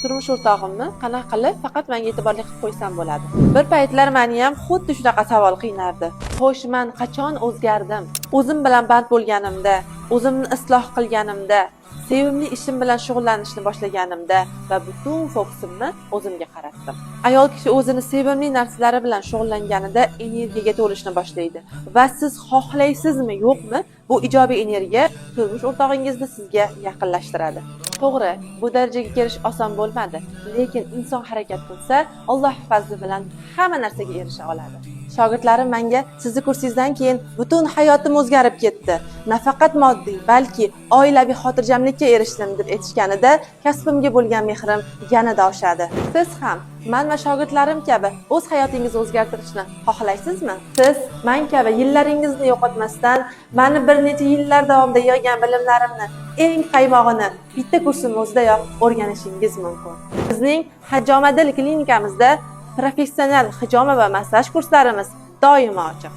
turmush o'rtog'imni qanaqa qilib faqat menga e'tiborli qilib qo'ysam bo'ladi. Bir paytlar meni ham xuddi shunaqa savol qiynardi. Xo'sh, men qachon o'zgardim? O'zim bilan band bo'lganimda, o'zimni isloh qilganimda, sevimli ishim bilan shug'ullanishni boshlaganimda va butun fokusimni o'zimga qaratdim. Ayol kishi o'zini sevimli narsalari bilan shug'ullanganida energiyaga to'lishni boshlaydi va siz xohlaysizmi, yo'qmi, bu ijobiy energiya turmush o'rtog'ingizni sizga yaqinlashtiradi. To'g'ri, bu darajaga kelish oson bo'lmadi, lekin inson harakat qilsa, Alloh fazli bilan hamma narsaga erisha oladi. Shogirdlarim menga sizni kursingizdan keyin butun hayotim o'zgarib ketdi. Nafaqat moddiy, balki oilaviy xotirjamlikka erishdim deb aytishganida kasbimga bo'lgan mehrim yanada oshadi. Siz ham men va shogirdlarim kabi o'z hayotingizni o'zgartirishni xohlaysizmi? Siz men kabi yillaringizni yo'qotmasdan, meni bir necha yillar davomida yig'gan bilimlarimni eng qaymog'ini bitta kursim o'zidayoq o'rganishingiz mumkin. Bizning Hajjomadil klinikamizda professional hijoma va massaj kurslarimiz doimo ochiq.